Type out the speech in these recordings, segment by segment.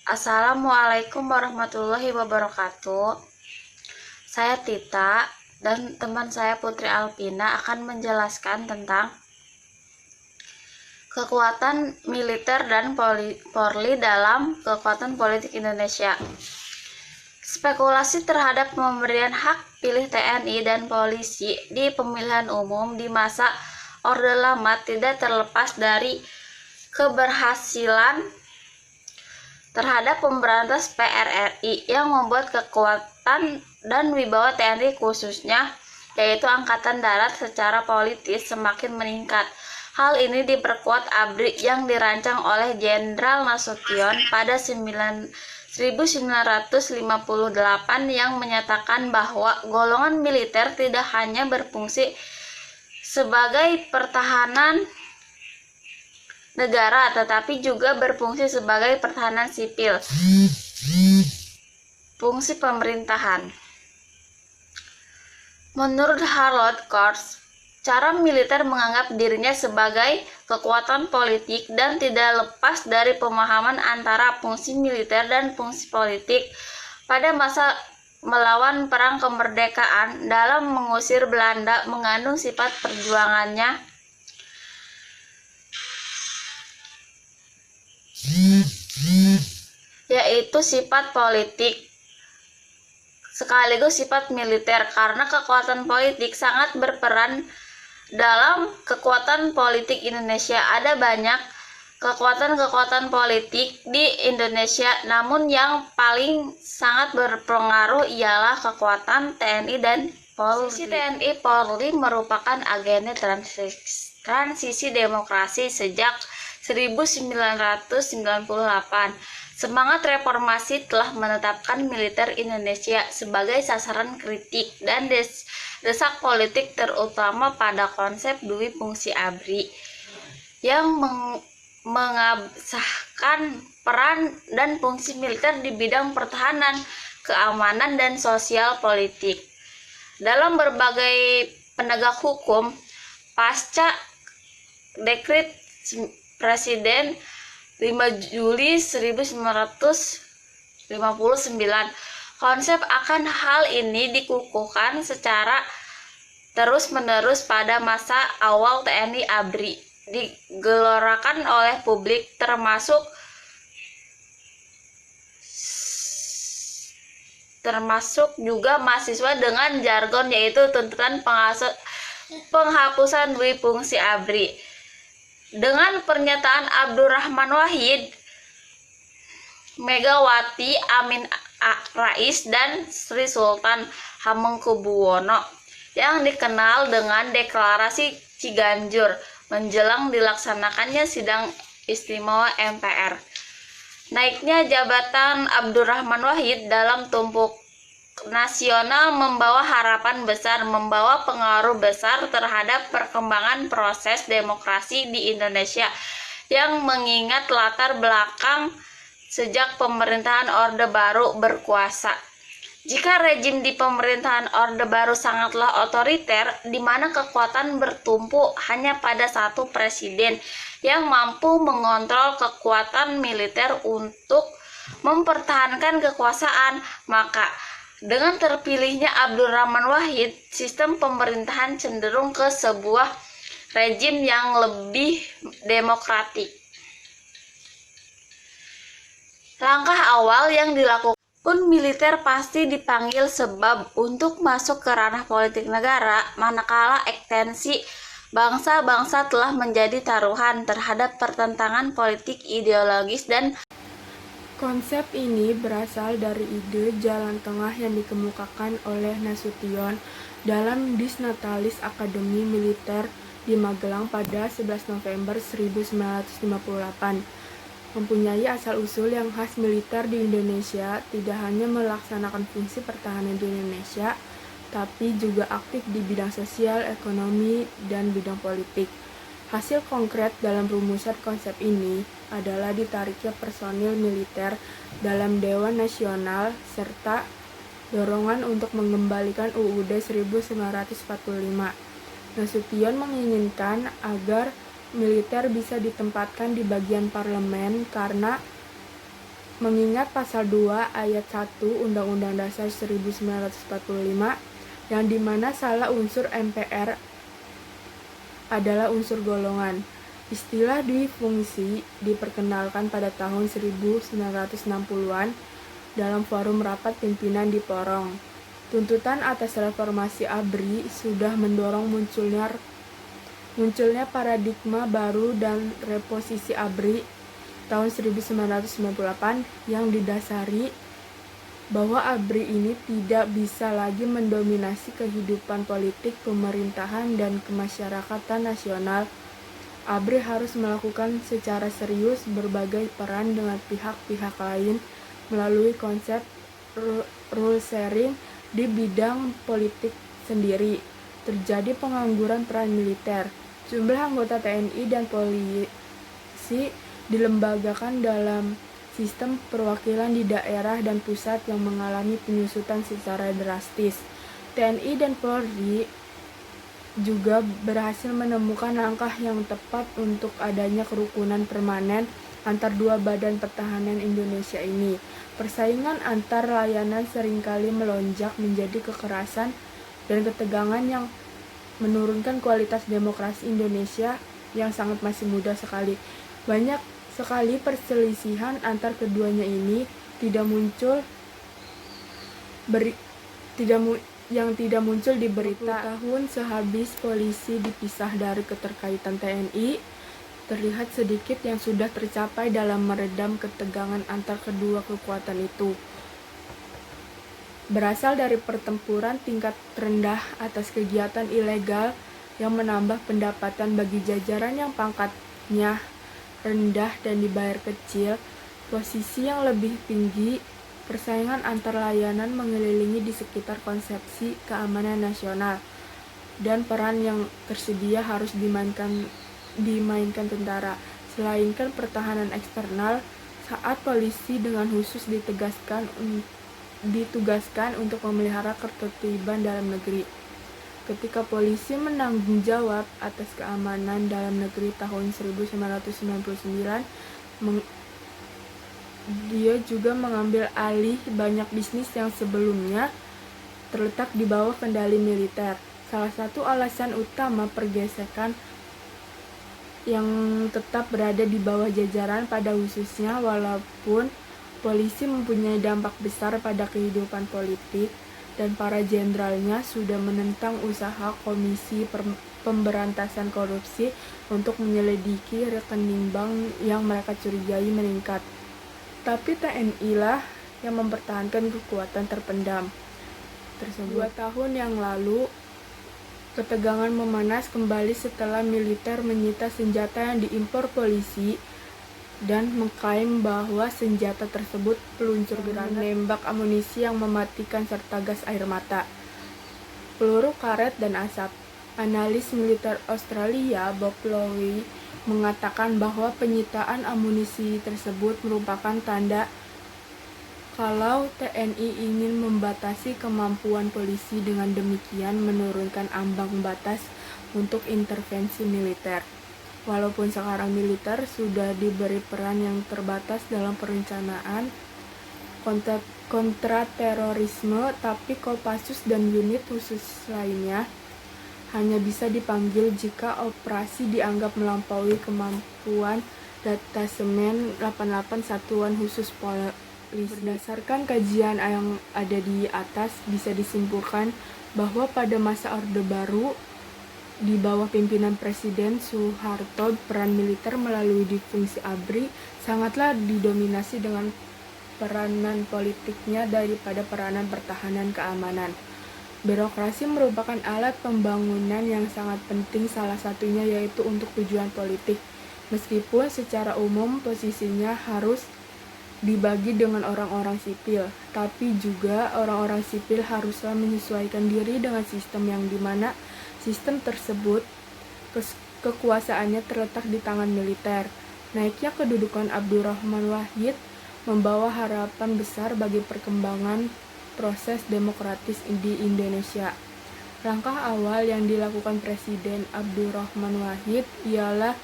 Assalamualaikum warahmatullahi wabarakatuh. Saya Tita dan teman saya Putri Alpina akan menjelaskan tentang kekuatan militer dan Polri dalam kekuatan politik Indonesia. Spekulasi terhadap pemberian hak pilih TNI dan polisi di pemilihan umum di masa Orde Lama tidak terlepas dari keberhasilan terhadap pemberantas PRRI yang membuat kekuatan dan wibawa TNI khususnya, yaitu Angkatan Darat secara politis semakin meningkat. Hal ini diperkuat ABRI yang dirancang oleh Jenderal Nasution pada 1958 yang menyatakan bahwa golongan militer tidak hanya berfungsi sebagai pertahanan negara tetapi juga berfungsi sebagai pertahanan sipil, fungsi pemerintahan. Menurut Harold Kors, cara militer menganggap dirinya sebagai kekuatan politik dan tidak lepas dari pemahaman antara fungsi militer dan fungsi politik. Pada masa melawan perang kemerdekaan dalam mengusir Belanda mengandung sifat perjuangannya yaitu sifat politik sekaligus sifat militer, karena kekuatan politik sangat berperan dalam kekuatan politik Indonesia. Ada banyak kekuatan-kekuatan politik di Indonesia, namun yang paling sangat berpengaruh ialah kekuatan TNI dan Polri. Sisi TNI Polri merupakan agenda transisi demokrasi sejak 1998. Semangat reformasi telah menetapkan militer Indonesia sebagai sasaran kritik dan desak politik, terutama pada konsep dui fungsi ABRI yang mengasahkan peran dan fungsi militer di bidang pertahanan, keamanan, dan sosial politik. Dalam berbagai penegak hukum, pasca dekret Presiden 5 Juli 1959, konsep akan hal ini dikukuhkan secara terus-menerus pada masa awal TNI ABRI digelorakan oleh publik, termasuk juga mahasiswa dengan jargon yaitu tuntutan penghapusan dui fungsi ABRI. Dengan pernyataan Abdurrahman Wahid, Megawati, Amin Rais, dan Sri Sultan Hamengkubuwono yang dikenal dengan Deklarasi Ciganjur menjelang dilaksanakannya sidang istimewa MPR. Naiknya jabatan Abdurrahman Wahid dalam tumpuk nasional membawa harapan besar, membawa pengaruh besar terhadap perkembangan proses demokrasi di Indonesia yang mengingat latar belakang sejak pemerintahan Orde Baru berkuasa. Jika rejim di pemerintahan Orde Baru sangatlah otoriter, di mana kekuatan bertumpu hanya pada satu presiden yang mampu mengontrol kekuatan militer untuk mempertahankan kekuasaan, maka dengan terpilihnya Abdurrahman Wahid, sistem pemerintahan cenderung ke sebuah rejim yang lebih demokratik. Langkah awal yang dilakukan pun militer pasti dipanggil sebab untuk masuk ke ranah politik negara, manakala ekstensi bangsa-bangsa telah menjadi taruhan terhadap pertentangan politik ideologis dan konsep ini berasal dari ide jalan tengah yang dikemukakan oleh Nasution dalam Disnatalis Akademi Militer di Magelang pada 11 November 1958. Mempunyai asal-usul yang khas, militer di Indonesia tidak hanya melaksanakan fungsi pertahanan di Indonesia, tapi juga aktif di bidang sosial, ekonomi, dan bidang politik. Hasil konkret dalam rumusan konsep ini adalah ditariknya personil militer dalam Dewan Nasional serta dorongan untuk mengembalikan UUD 1945. Nasution menginginkan agar militer bisa ditempatkan di bagian parlemen karena Mengingat pasal 2 ayat 1 Undang-Undang Dasar 1945 yang dimana salah unsur MPR adalah unsur golongan. Istilah difungsi diperkenalkan pada tahun 1960-an dalam forum rapat pimpinan di Porong. Tuntutan atas reformasi ABRI sudah mendorong munculnya paradigma baru dan reposisi ABRI tahun 1998 yang didasari bahwa ABRI ini tidak bisa lagi mendominasi kehidupan politik, pemerintahan, dan kemasyarakatan nasional. ABRI harus melakukan secara serius berbagai peran dengan pihak-pihak lain melalui konsep rule sharing di bidang politik sendiri. Terjadi pengangguran peran militer. Jumlah anggota TNI dan polisi dilembagakan dalam sistem perwakilan di daerah dan pusat yang mengalami penyusutan secara drastis. TNI dan Polri juga berhasil menemukan langkah yang tepat untuk adanya kerukunan permanen antar dua badan pertahanan Indonesia ini. Persaingan antar layanan seringkali melonjak menjadi kekerasan dan ketegangan yang menurunkan kualitas demokrasi Indonesia yang sangat masih muda sekali. Banyak sekali perselisihan antar keduanya ini yang tidak muncul di berita. 20 tahun sehabis polisi dipisah dari keterkaitan TNI, terlihat sedikit yang sudah tercapai dalam meredam ketegangan antar kedua kekuatan itu. Berasal dari pertempuran tingkat rendah atas kegiatan ilegal yang menambah pendapatan bagi jajaran yang pangkatnya rendah dan dibayar kecil, posisi yang lebih tinggi, persaingan antar layanan mengelilingi di sekitar konsepsi keamanan nasional, dan peran yang tersedia harus dimainkan tentara, selainkan pertahanan eksternal, saat polisi dengan khusus ditugaskan untuk memelihara ketertiban dalam negeri. Ketika polisi menanggung jawab atas keamanan dalam negeri tahun 1999, dia juga mengambil alih banyak bisnis yang sebelumnya terletak di bawah kendali militer. Salah satu alasan utama pergesekan yang tetap berada di bawah jajaran pada khususnya, walaupun polisi mempunyai dampak besar pada kehidupan politik, dan para jenderalnya sudah menentang usaha Komisi Pemberantasan Korupsi untuk menyelidiki rekening bank yang mereka curigai meningkat. Tapi TNI lah yang mempertahankan kekuatan terpendam tersebut. 2 tahun yang lalu, ketegangan memanas kembali setelah militer menyita senjata yang diimpor polisi dan mengklaim bahwa senjata tersebut peluncur granat, menembak amunisi yang mematikan serta gas air mata, peluru karet dan asap. Analis militer Australia Bob Lowe mengatakan bahwa penyitaan amunisi tersebut merupakan tanda kalau TNI ingin membatasi kemampuan polisi, dengan demikian menurunkan ambang batas untuk intervensi militer. Walaupun sekarang militer sudah diberi peran yang terbatas dalam perencanaan kontraterorisme, tapi Kopassus dan unit khusus lainnya hanya bisa dipanggil jika operasi dianggap melampaui kemampuan detasemen 88 Satuan Khusus Polisi. Berdasarkan kajian yang ada di atas, bisa disimpulkan bahwa pada masa Orde Baru di bawah pimpinan Presiden Soeharto, peran militer melalui difungsi ABRI sangatlah didominasi dengan peranan politiknya daripada peranan pertahanan keamanan. Birokrasi merupakan alat pembangunan yang sangat penting, salah satunya yaitu untuk tujuan politik. Meskipun secara umum posisinya harus dibagi dengan orang-orang sipil, tapi juga orang-orang sipil haruslah menyesuaikan diri dengan sistem yang dimana sistem tersebut kekuasaannya terletak di tangan militer. Naiknya kedudukan Abdurrahman Wahid membawa harapan besar bagi perkembangan proses demokratis di Indonesia. Langkah awal yang dilakukan Presiden Abdurrahman Wahid ialah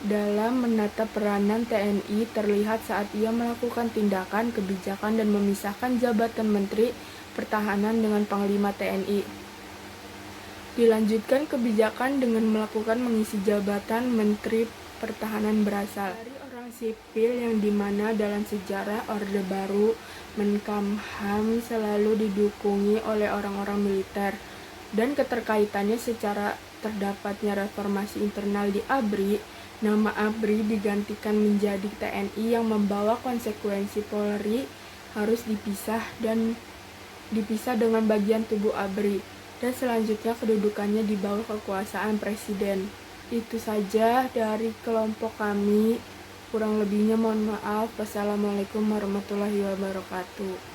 dalam menata peranan TNI terlihat saat ia melakukan tindakan, kebijakan, dan memisahkan jabatan Menteri Pertahanan dengan Panglima TNI. Dilanjutkan kebijakan dengan melakukan mengisi jabatan Menteri Pertahanan berasal dari orang sipil yang dimana dalam sejarah Orde Baru Menkumham selalu didukungi oleh orang-orang militer, dan keterkaitannya secara terdapatnya reformasi internal di ABRI. Nama ABRI digantikan menjadi TNI yang membawa konsekuensi Polri harus dipisah dengan bagian tubuh ABRI, dan selanjutnya kedudukannya di bawah kekuasaan Presiden. Itu saja dari kelompok kami. Kurang lebihnya mohon maaf. Wassalamualaikum warahmatullahi wabarakatuh.